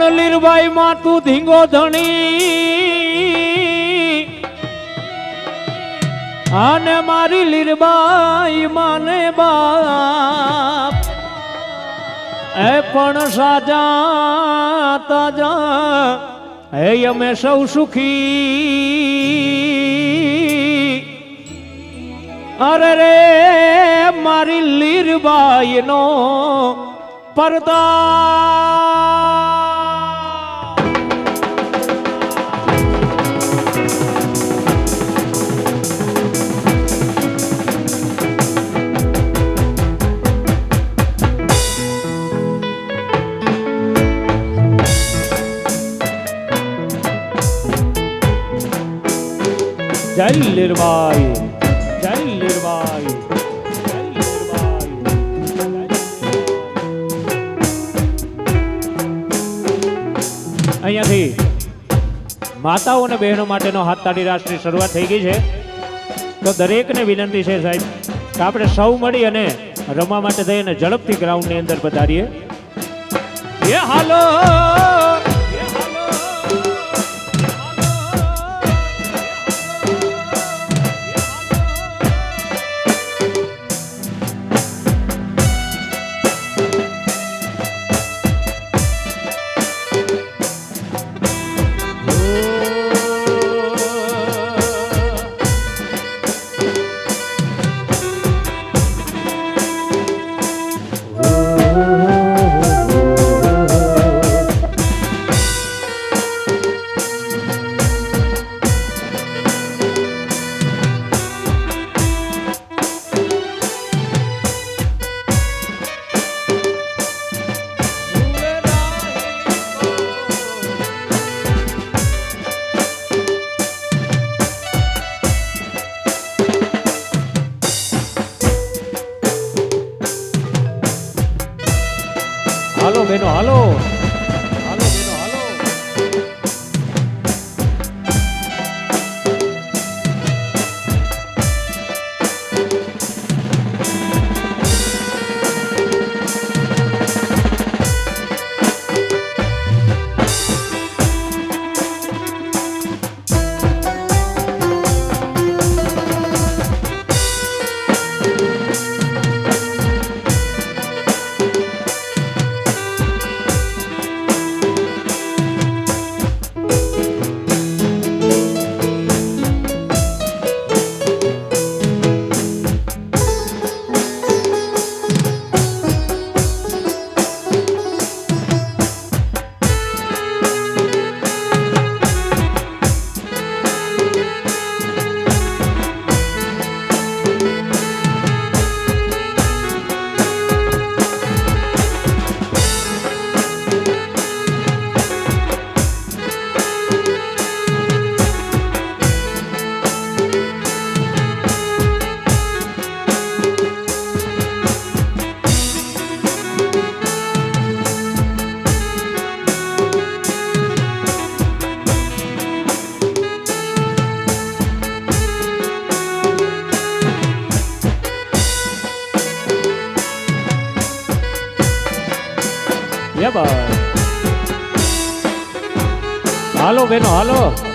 પણ લીરબાઈ માં તું ધીંગો ધણી આને મારી લીરબાઈ માને બાપ એ પણ સાજા તાજા હે અમે સૌ સુખી અરે રે મારી લીરબાઈ નો પરદા જય લીરબાઈ જય લીરબાઈ અહીંયાથી માતાઓ અને બહેનો માટેનો હાથ તાળી રાષ્ટ્રની શરૂઆત થઈ ગઈ છે તો દરેકને વિનંતી છે સાહેબ કે આપણે સૌ મળી અને રમવા માટે થઈ અને ઝડપથી ગ્રાઉન્ડની અંદર પધારીએ એ હાલો હાલો બેનો હાલો હાલો બેનો હાલો હાલો બેનો હાલો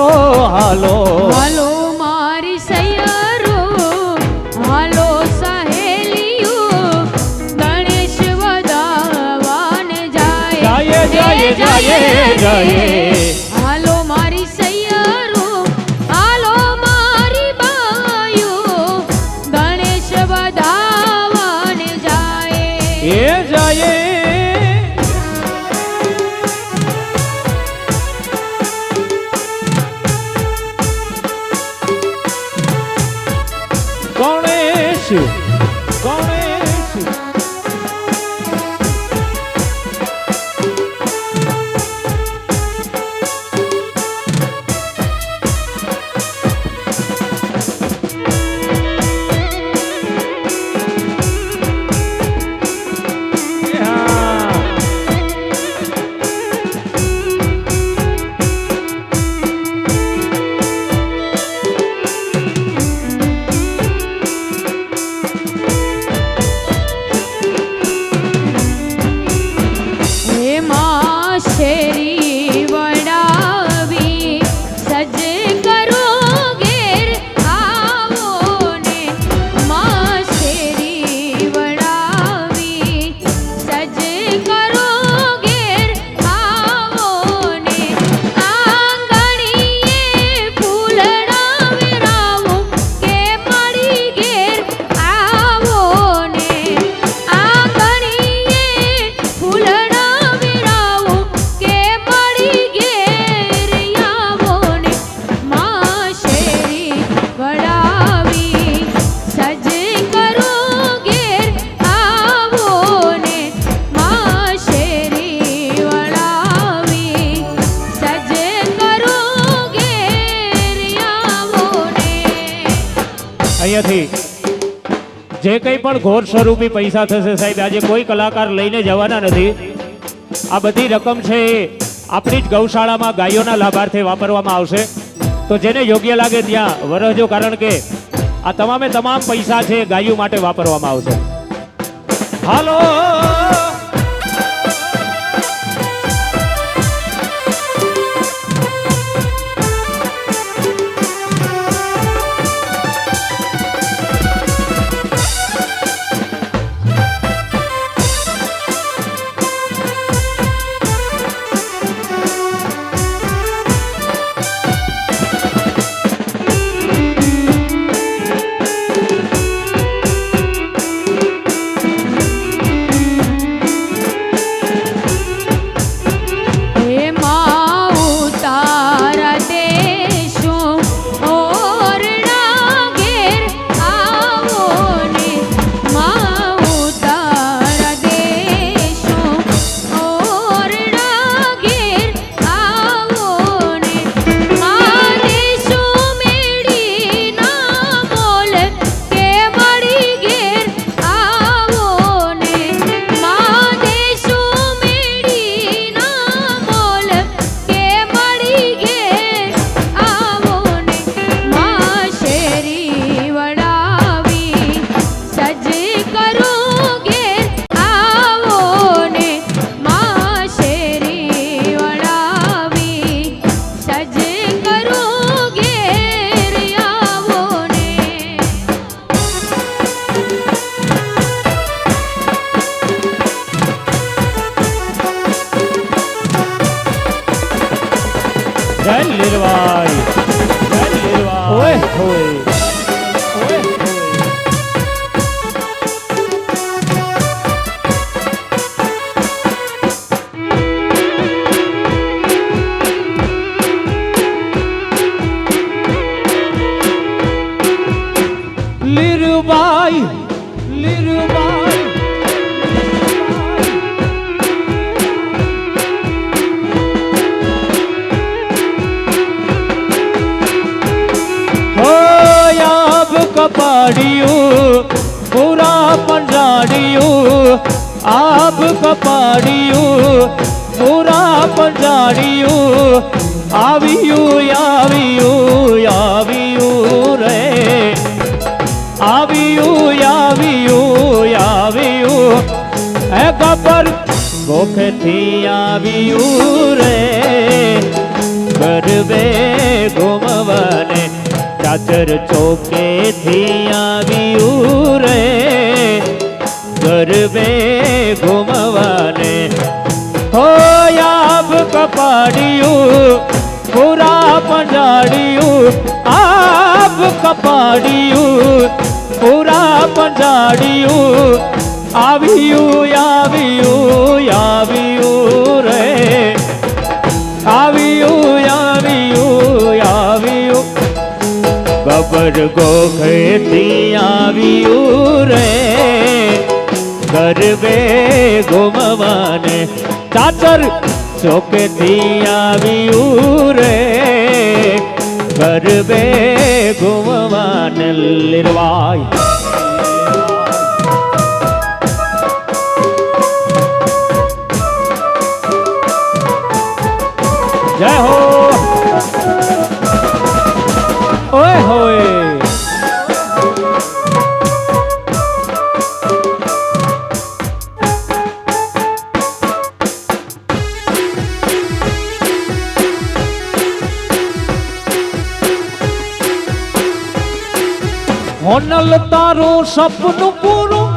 હાલો હાલો હાલો મારી સૈયરો, હાલો સહેલીઓ, ગણેશ વધાવાને જાય જાય જાય જાય હાલો મારી સૈયરો, હાલો મારી બાયો, ગણેશ વધાવાને જાય એ જાય ગણેશ ગણેશ શેરી વડાવી સજ કરો ઘેર આવો ને, માં શેરી વડાવી સજ કરો ઘેર આવો ને, આંગણીએ ફૂલડા વેરાવું કે મારી ઘેર આવો ને, આંગણીએ ફૂલડા વેરાવું કે મારી ઘેર આવો ને, માં શેરી વડાવી સજ કરો ઘેર આવો ને, માં શેરી વડાવી સજ કરો ઘેર આવો ને. અહીંયાથી જે કંઈ પણ ઘોર સ્વરૂપી પૈસા થશે સાહેબ, આજે કોઈ કલાકાર લઈને જવાના નથી. આ બધી રકમ છે એ આપણી જ ગૌશાળામાં ગાયોના લાભાર્થે વાપરવામાં આવશે. તો જેને યોગ્ય લાગે ત્યાં વરહજો, કારણ કે આ તમામે તમામ પૈસા છે એ ગાયો માટે વાપરવામાં આવશે. હાલો જય લીલવાઈ જય લીલવાઈ ઓય હોય ઓય લીલવાઈ લીલવાઈ કપાડિયું પૂરા પંજાડિયું આબ કપાડિયું પૂરા પંજાડિયું આવ્યું આવ્યું આવ્યું રે આવ્યું આવ્યું આવ્યું એ ગબર ગોખેથી આવ્યું રે ગરબે ઘૂમવાને ચાચર ચોકેથી આવ્યું રે ગરબે ઘૂમવાને હો આબ કપાડિયું પૂરા પંજાડિયું આબ કપાડિયું પૂરા પંજાડિયું આવ્યું આવ્યું આવ્યું રે આવ્યું આવ્યું આવ્યું ગબર ગોખેથી આવ્યું રે ગરબે ઘૂમવાને ચાચર ચોકેથી આવ્યું રે ગરબે ઘૂમવાને લીરવાય જય હો ઓય હોય હોનલ તારું સપનું પૂરું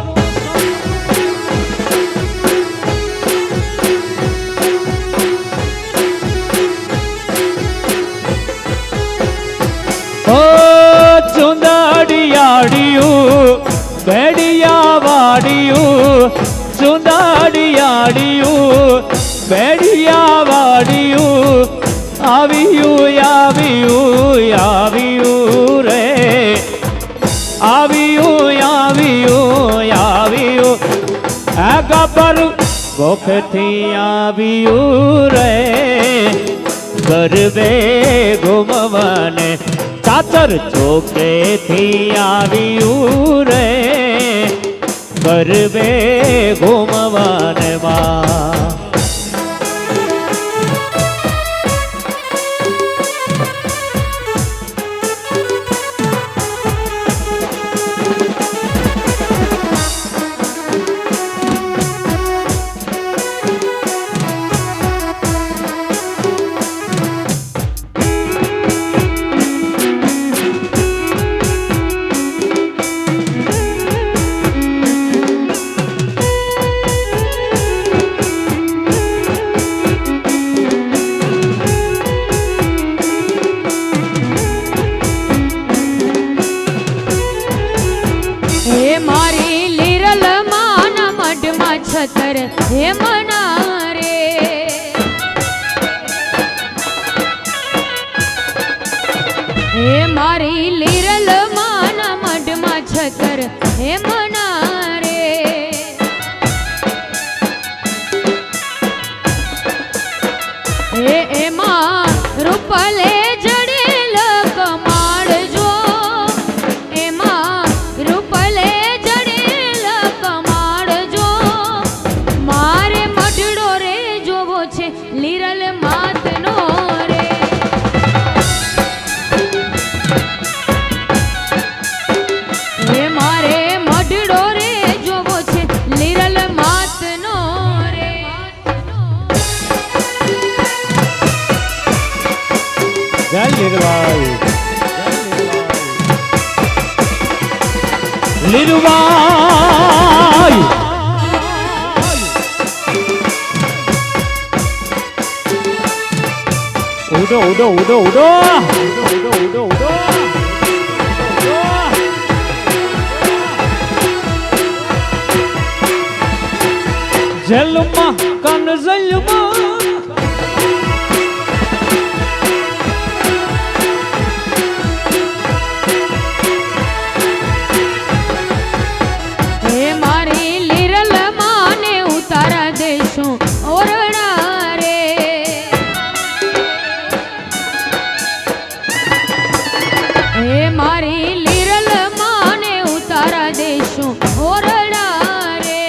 ચુંદાડિયાડિયું બેડિયા વાડિયું ચુંદાડિયાડિયું બેડિયા વાડિયું આવ્યું આવ્યું આવ્યું રે આવ્યું આવ્યું આવ્યું આ ગબર ગોખથી આવ્યું રે ગરબે ઘૂમવાને ચાચર ચોકેથી આવ્યું રે ગરબે ઘૂમવાને માં છતર હે મના રે હે મારી લીરલ માના મઢમાં છતર હે મના રે હે એમાં રૂપલે જડેલ કમાડ જો એમાં રૂપલે જડેલ કમાડ જો મારે મઢડો રે જોવો છે લીરલ માતનો રે હે મારે મઢડો રે જોવો છે લીરલ માતનો રે જય લીરવાઈ લીરવાઈ ઉડો ઉડો ઉડો ઉડો ઉડો ઉડો ઉડો જલમાં કન જલમાં હે મારી લીરલ માને ઉતારા દેશું ઓરડા રે હે મારી લીરલ માને ઉતારા દેશું ઓરડા રે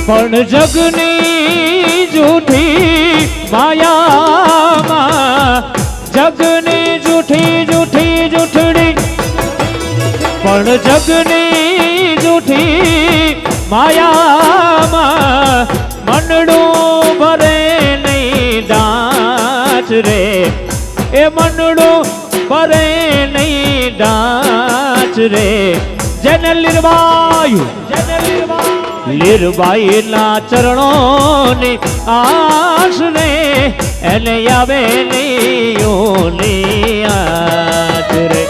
પણ જગની જૂઠી માયામાં જગની જૂઠી જૂઠી જૂઠડી પણ જગની જૂઠી માયામાં મનડું ભરે નહીં ડાચ રે એ મનડું ભરે નહીં ડાચ રે જેને લીરબાઈ ના ચરણોની આશ રે એને આવે નહીં આશ રે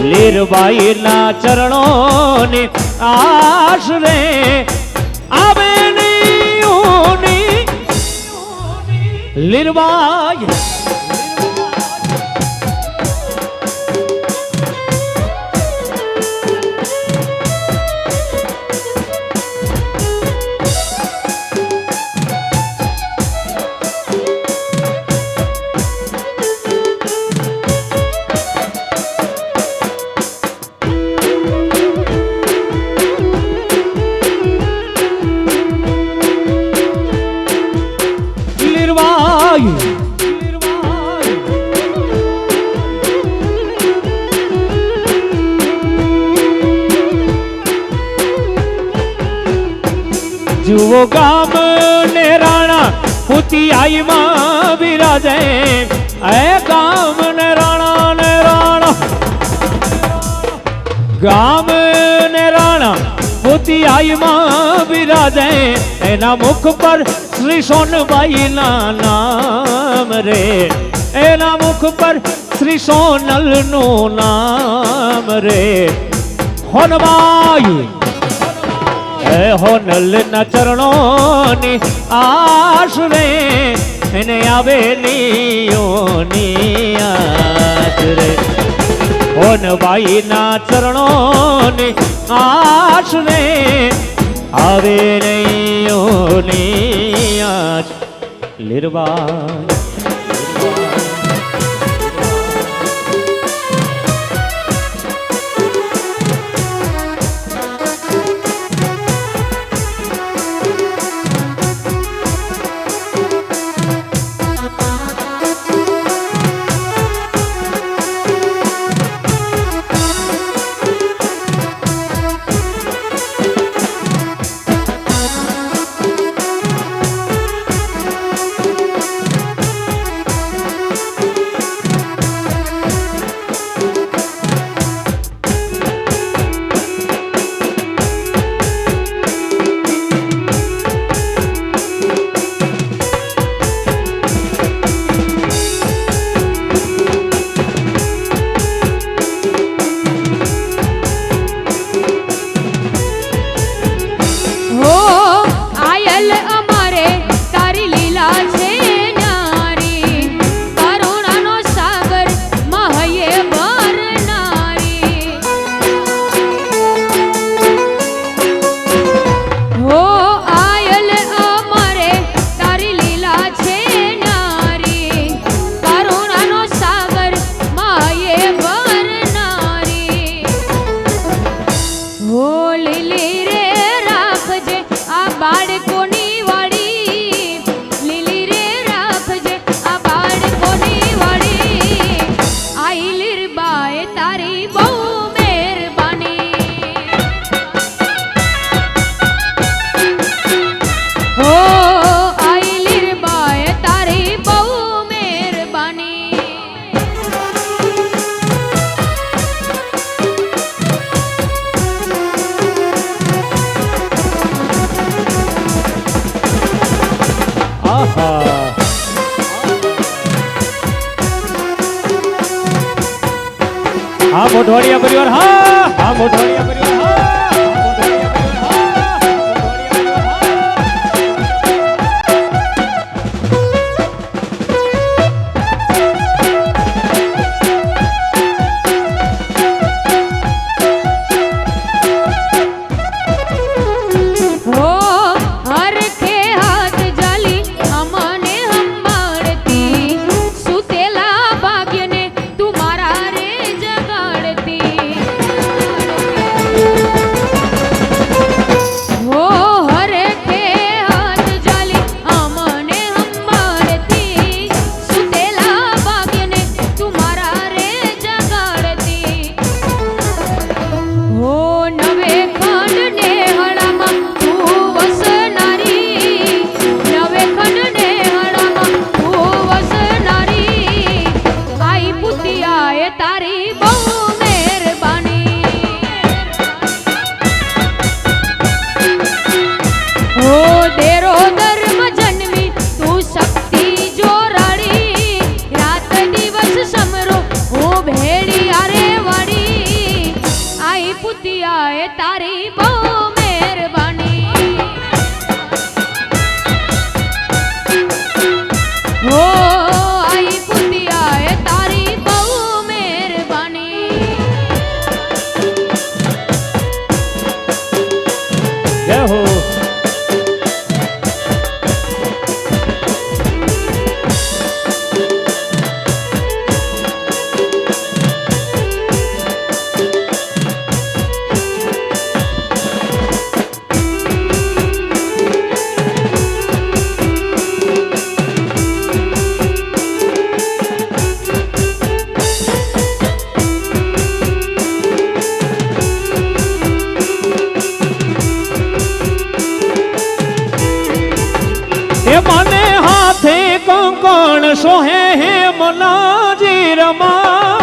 લીરબાઈ ના ચરણોની આશ રે આવે નહીં લીરબાઈ જુઓ ગામ ને રાણા પૂતી આઈમાં વિરાજે એ ગામ ને રાણા ગામ ને રાણા પૂતી આઈમાં વિરાજે એના મુખ પર શ્રી સોનબાઈ ના નામ રે એના મુખ પર શ્રી સોનલ નું નામ રે હોનબાઈ હોનલ ના ચરણોની આશ રે એને આવે ની આશ રે હોનબાઈ ના ચરણોની આશ રે આવે નહીં આશ લીરબાઈ હા મોઢવાડિયા પરિવાર હા મોઢવાડિયા પરિવાર Oh કોણ સોહે હે મનાજી રમા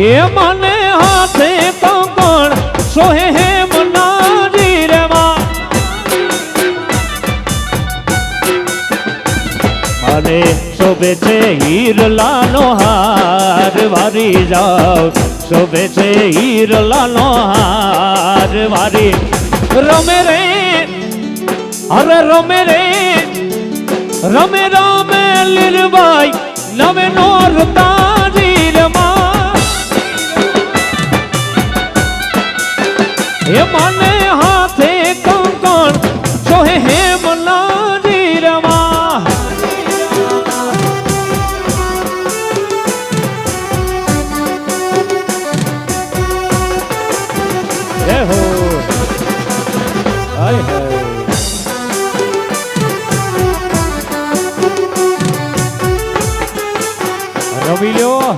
એ મને હાથે કોણ સોહે હે મનાજી રમા મને શોભે છે હીરલાનો હાર વારી જાવ શોભે છે હીરલાનો હાર વારી રમે રે અરે રમે રે રમે રમે લીરબાઈ નવે નોર તાજી રમા એ મને હાથે કંકણ સોહે હે મનાજી રમા હે હો હાય હાય રમી લ્યો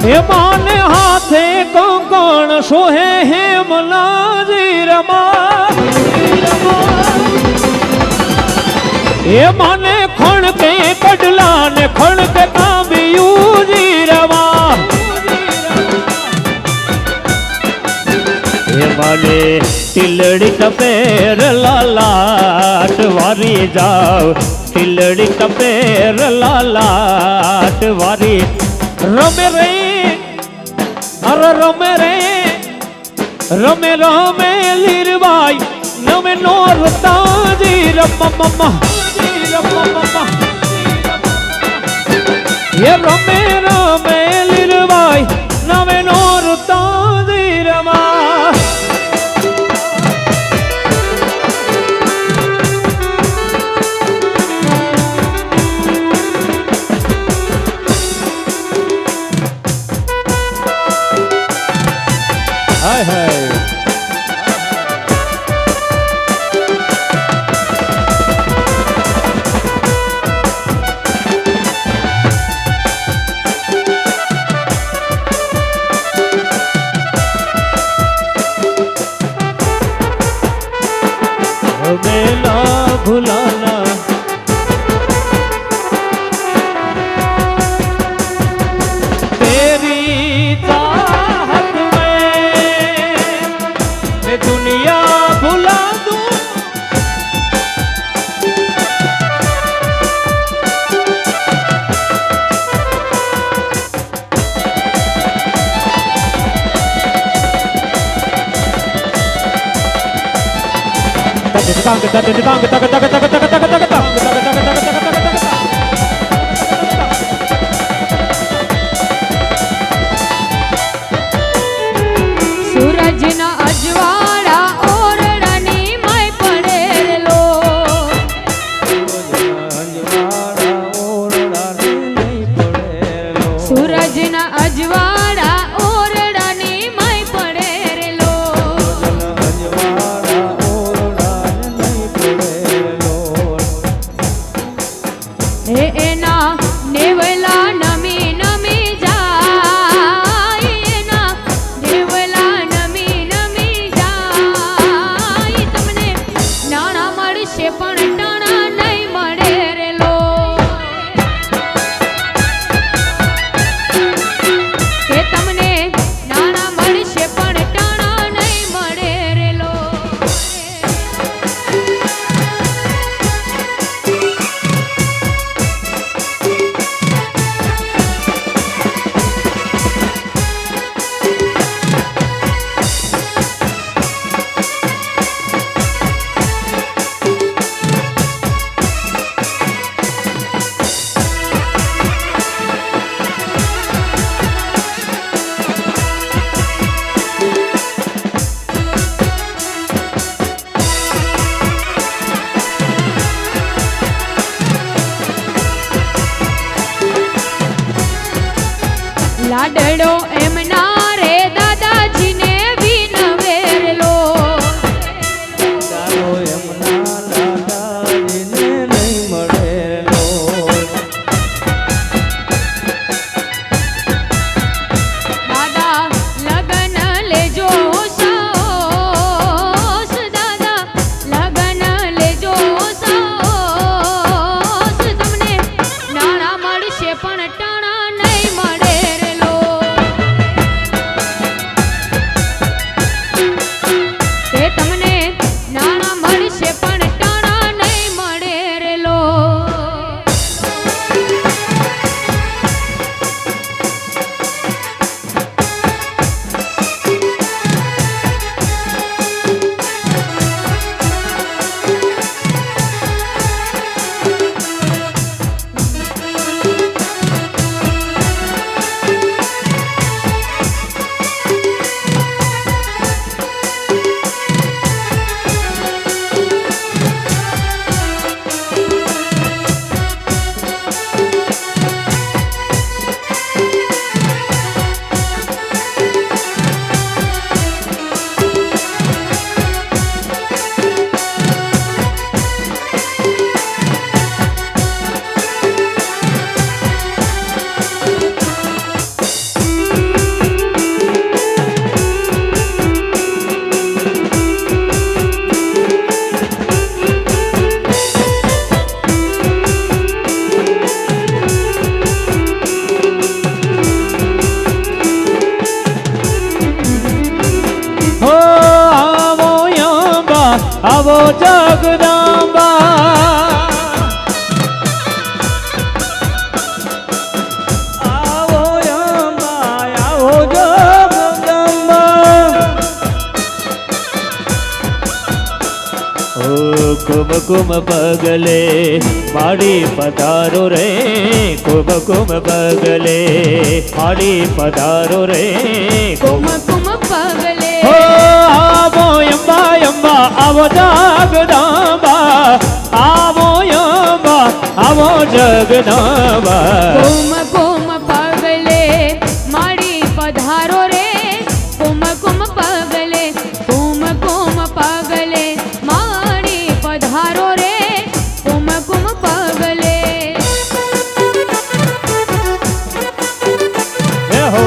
એ માને હાથે કંકણ સોહે હે મનાજી રમા એ માને ખણ કે કડલા ને ખણ કે કાંબિયું જી રમા એ માને તિલડી કપેર લાલાટ વારી જાવ તિલડી કપેર લાલાટ વારી રમે રે અરે રમે રે રમે રમે લીરબાઈ નમે નોર તાજી રમા ये रमे रमे लीरबाई नवे नोर ताजी रमा हाय हाय मेला भुलाना तेरी चाहत में मैं दुनिया भुला दूं सूरज ना अजवाड़ा ओरडानी माय पड़ेलो सूरज ना अजवाड़ा ओरडानी माय पड़ेलो हे एना नेवला नमी नमी जाय एना नेवला नमी नमी जाय तमने नाना મળશે પણ ટાણા નહીં મળે રે લો કે તમને નાના મળશે પણ ટાણા નહીં મળે રે લો લાડડો એમના રે દાદાજીને વિનવેરલો આવો જગદંબા આવો અંબા આવો જગદંબા ઓ કુમકુમ પગલે માડી પધારો રે કુમકુમ પગલે માડી પધારો રે કુમકુમ પગલે હો આવો અંબા અંબા આવો જગદંબા આવો અંબા આવો જગદંબા કુમકુમ પગલે માડી પધારો રે કુમકુમ પગલે કુમકુમ પગલે માડી પધારો રે કુમકુમ પગલે હે હો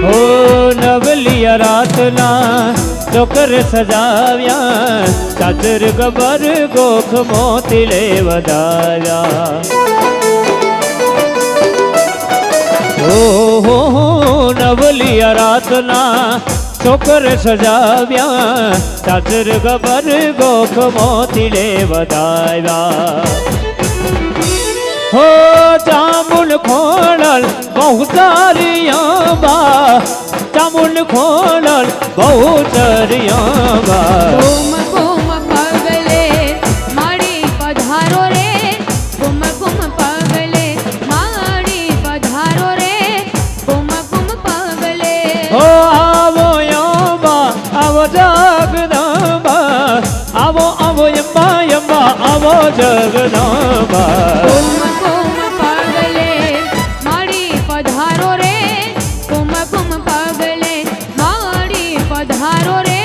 ઓ નવલિયા રાતના ચોકર સજાવ્યા ચાદર ગબર ગોખ મોતી લે વધાવ્યા ઓ નવલિયા રાતના ચોકર સજાવ્યા ચાદર ગબર ગોખ મોતી લે વધાવ્યા હો જામુન ખોળલ બહુ તારી અંબા જામુન ખોળલ બહુ તારી અંબા કુમકુમ પગલે માડી પધારો રે કુમકુમ પગલે માડી પધારો રે કુમકુમ પગલે હો આવો અંબા આવો જગદંબા આવો આવો અંબા અંબા આવો જગદંબા કુમકુમ પગલે માડી પધારો રે કુમકુમ પગલે માડી પધારો રે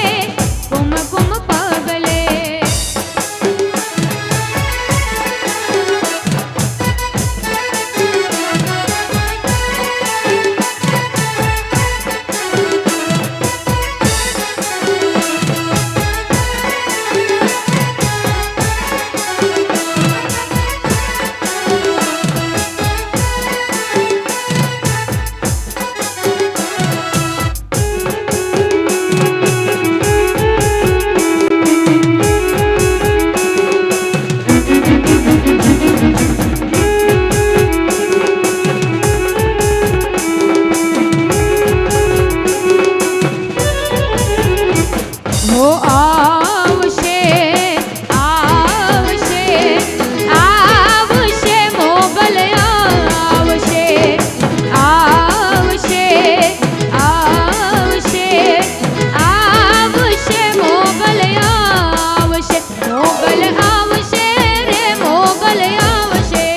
કુમકુમ પગલે હો આવશે આવશે આવશે મોગલ આવશે આવશે આવશે આવશે મોગલ આવશે મોગલ આવશે રે મોગલ આવશે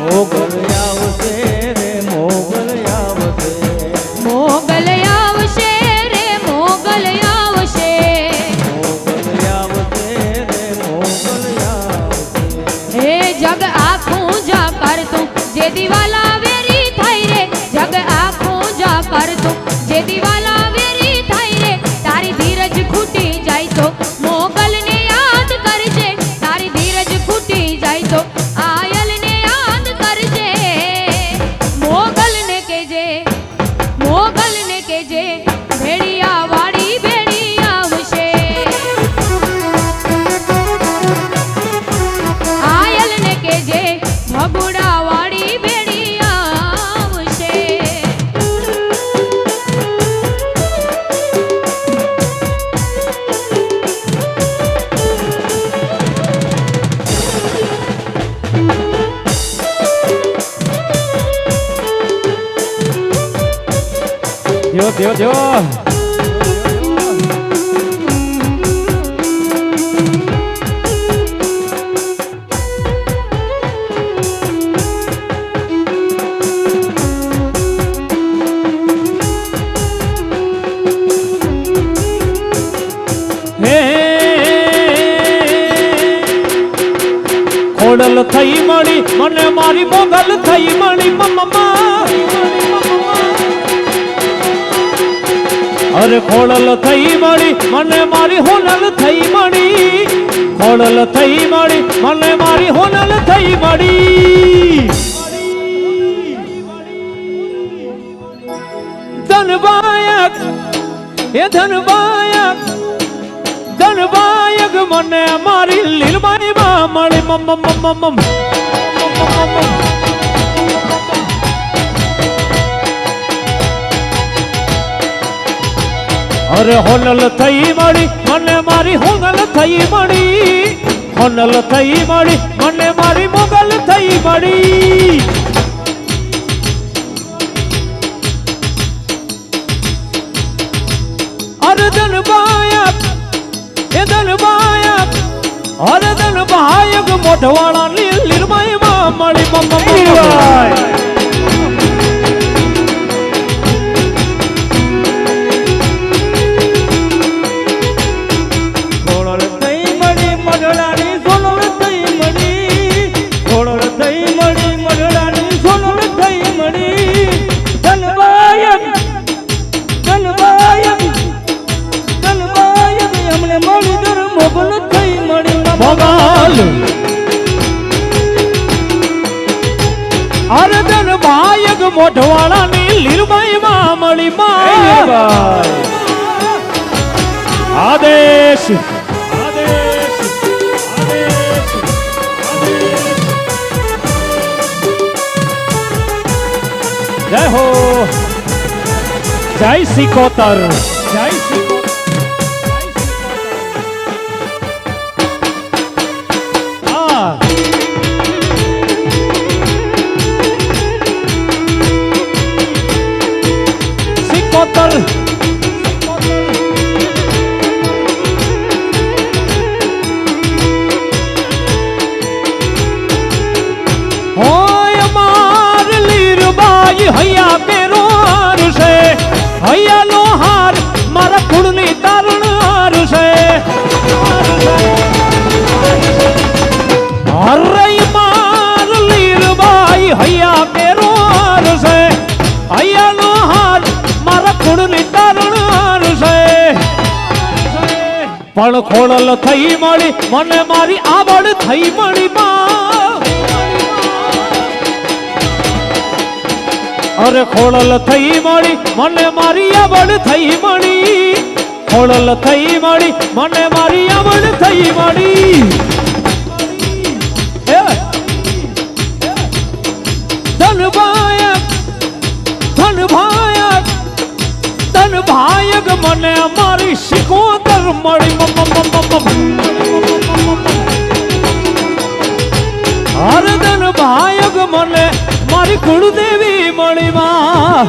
મોગલ આવશે રે મોગલ આવશે મોગલ આવશે રે મોગલ આવશે મોગલ આવશે રે મોગલ આવશે હે જગ આખું જા કરતું જે દિવાલા વેરી થાય રે જગ આખું જા કરતું જે દિવાલા વેરી થાય રે તારી ધીરજ ખૂટી જાય તો મોગલને યાદ કરજે તારી ધીરજ ખૂટી જાય તો આયલને યાદ કરજે મોગલને કેજે ભેડિયા વાળી ભેડી આવશે આયલને કેજે ભગુડા વાળી ભેડી આવશે જો હે ખોડલ થઈ મળી મને મારી મોગલ થઈ મળી અરે ખોડલ થઈ મળી મને મારી હોનલ થઈ મળી ખોડલ થઈ મળી મને મારી હોનલ થઈ મળી ધનબાયક એ ધનબાયક ધનબાયક મને મારી લીલબાઈ માં મળી અરે હોનલ થઈ મળી મને મારી હોનલ થઈ મળી હોનલ થઈ મળી મને મારી મોગલ થઈ મળી અરે ધનબાયક એ ધનબાયક અરે ધનબાયક મોઢવાળા લીલબાઈ માં મળી અરે ધનબાયક મોઢવાળા ની લીલબાઈ માં મળી આદેશ આદેશ આદેશ જય હો જય સિકોતર જય સિકોતર હોય માર લીરબાઈ હૈયા પેરો હાર છે હૈયા નો હાર મારા કુળની તારણ હાર છે અરે માર લીરબાઈ હૈયા પેરો હાર છે હૈયા નો હાર મારા કુળની તારણ હાર છે પણ ખોડલ થઈ મળી મને મારી આવડ થઈ મળી અરે ખોડલ થઈ મળી મને મારી આવડ થઈ મળી ખોડલ થઈ મળી મને મારી આવડ થઈ મળી ધનબાયક ધનબાયક ધનબાયક મને મારી સિકોતર મળી હર ધનબાયક મને મારી કુળદેવી મળી માં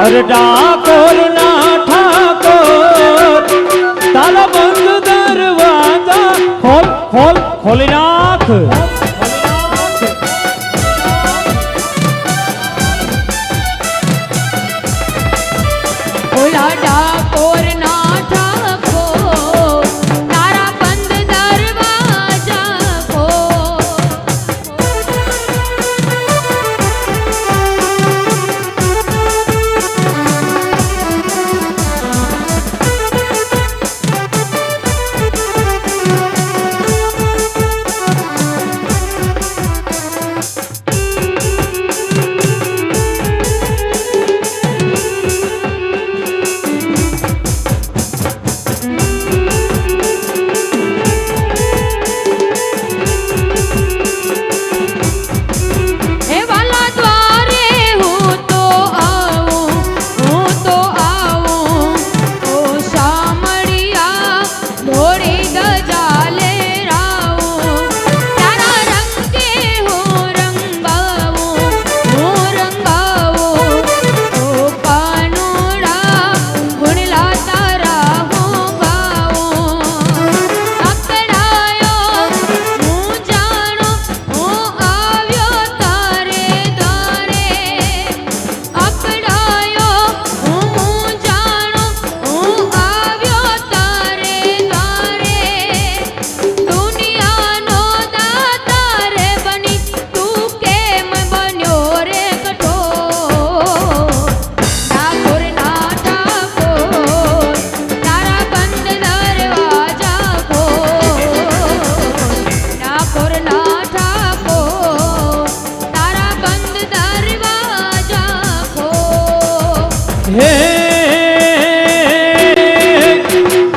અરે ડાકોર ના ઠાકોર તારા બંધ દરવાજા ખોલ ખોલ ખોલી નાખ. ઓલા ડાકોર ના ઠાકોર તારા બંધ દરવાજા ખોલ. હે વાલા દ્વારે હું તો આવું ઓ શામળિયા દોડી ધજા લહેરાવું. તારા રંગે હું રંગાવું ઓ કાનુડા ગુણલા તારા હું ગાવું. અકળાયો હું જાણો હું આવ્યો તારે દ્વારે. અકળાયો હું જાણો હું આવ્યો તારે દ્વારે. દુનિયાનો દાતા રે બની તું કેમ બન્યો રે કઠોર. ઠાકોર ના ઠાકોર તારા બંધ દરવાજા ખોલ. ઠાકોર ના ઠાકોર તારા બંધ દરવાજા ખોલ. હે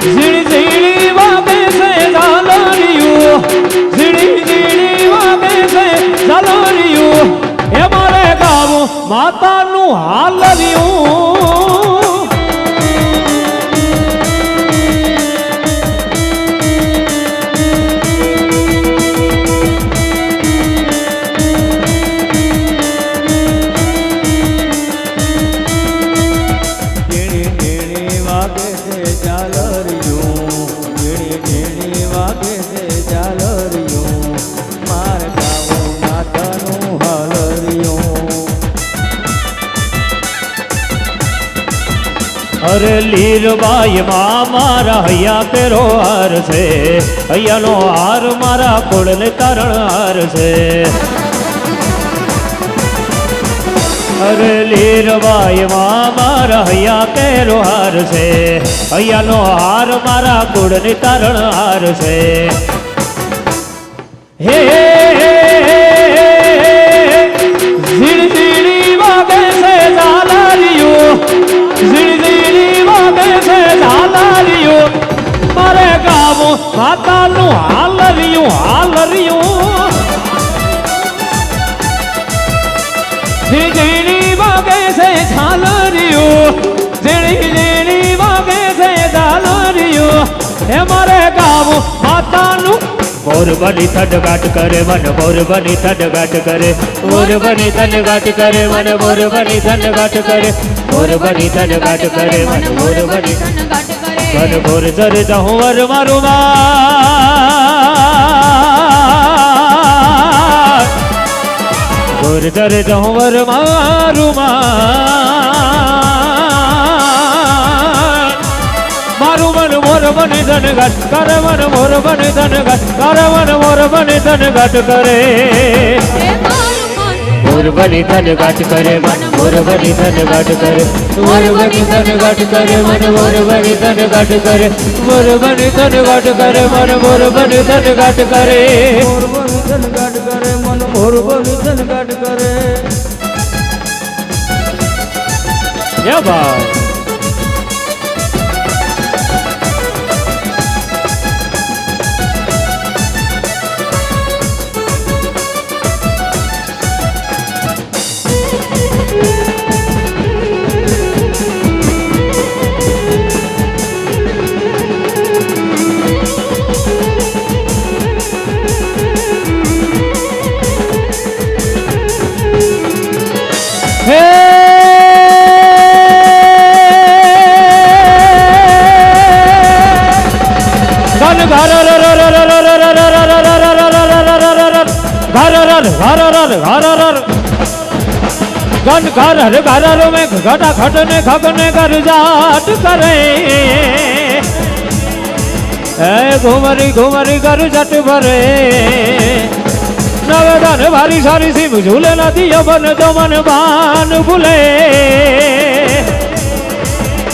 ઝીણી ઝીણી વાગે છે ઝાલરિયું, ઝીણી ઝીણી વાગે છે ઝાલરિયું, એ મારે ગાવું માતાનું હાલરિયું. ઝીણી ઝીણી વાગે છે ઝાલરિયું, ઝીણી ઝીણી વાગે છે ઝાલરિયું, મારે ગાવું માતાનું હાલરિયું. અરે લીરબાઈ માં મારા હૈયા કેરો હાર છે, હૈયાનો હાર મારા કુળને તારણ હાર છે. અરે લીરબાઈ માં મારા હૈયા કેરો હાર છે, હૈયાનો હાર મારા કુળને તારણ હાર છે. હે ઝીણી ઝીણી વાગે છે ઝાલરિયું, ઝીણી ઝીણી વાગે છે ઝાલરિયું, મારે ગાવું માતાનું હાલરિયું હાલરિયું. ઝીણી ઝીણી વાગે છે ઝાલરિયું, ઝીણી ઝીણી વાગે છે ઝાલરિયું, હે મારે ગાવું માતાનું. મોર બની થડગાટ કરે મન, મોર બની થડગાટ કરે, મોર બની થડગાટ કરે મન, મોર બની થડગાટ કરે, મોર બની થડગાટ કરે મન, મોર બની ઘટ કરે મન મોર જર જહું વર મારું માર, મોર જર જહું વર મારું માર. મારું મન મોર બની ધનગાટ કરે મન, મોર બની ધનગાટ કરે મન, મોર બની ધનગાટ કરે. હે મારું મન મોર બની ધનગાટ કરે મન, મોર બની ધનગાટ કરે, મોર બની ધનગાટ કરે મન, મોર બની ધનગાટ કરે, મોર બની ધનગાટ કરે મન, મોર બની ધનગાટ કરે. મોર બની ધનગાટ કરે મન, મોર બની ધનગાટ કરે. જય ભાઈ. હે घन घर हर घर में घटा खटने खगने कर जाट करे घुमरी घुमरी कर जट भरे नवदान भारी सारी सिम झूले नदी बन जो मन बान भूले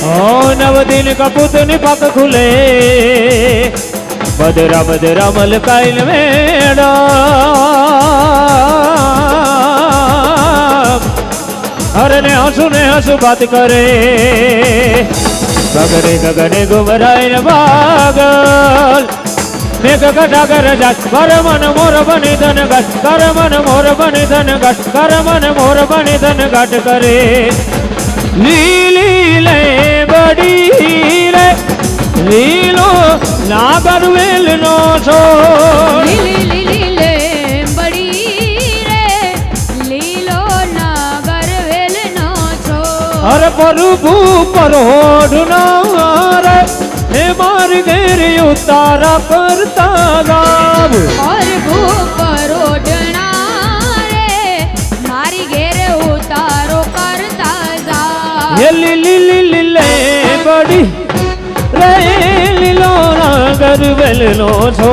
ओ नव दिन कपूत निपक खुले बदरा मलकाइल मेड़ा हर ने हंसू बात करे गगने गगने गुमराइन बागल मेघ घटा कर जात कर मन मोर बनी धन घट कर मन मोर बनी धन घट कर मन मोर बनी धन घट करे लीली ले बड़ी रे लीलो नागर वेल नो छो લીલી લીલી લે બડી રે લીલો નાગર વેલનો છો हर प्रभु परोढ़ रे हे मार घेर उतारा करता गाव और ભૂપર ઓઢણા રે મારી ઘેર ઉતારો કરતા જા ये लीली लीली ले बड़ी रे लीलो नागर वेल नो छो